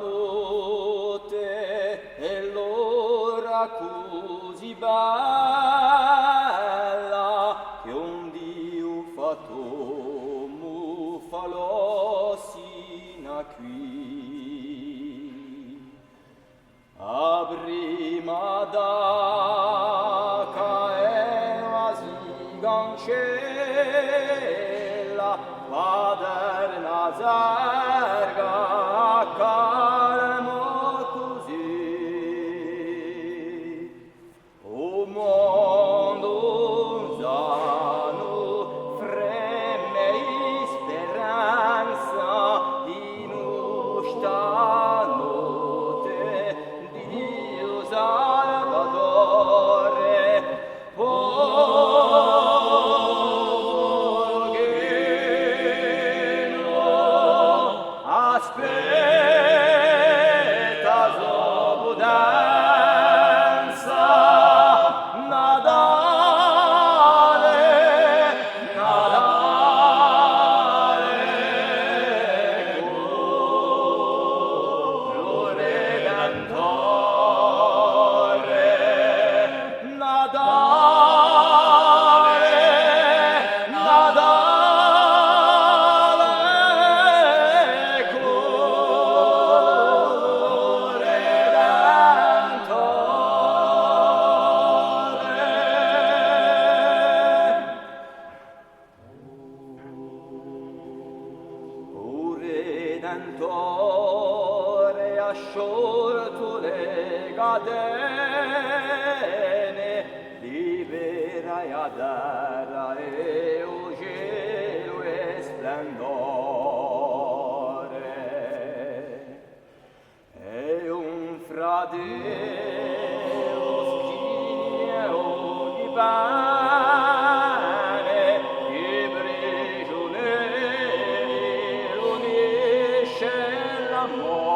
notte e l'ora così bella che un Dio fatto mu falò sino qui. Abrima da caeva zigancella Pader Nazarga calmo così. O mondo zano freme speranza in usta notte di Dio Salvatore. Aspetta sobudanza, Nadale, Nadale, lo Redentore, Nadale, Nadale, Redentore ha sciolto le catene, liberai a terra e o cielo e splendore. E un fratello schieo di pane che prigionieri unisce l'amore.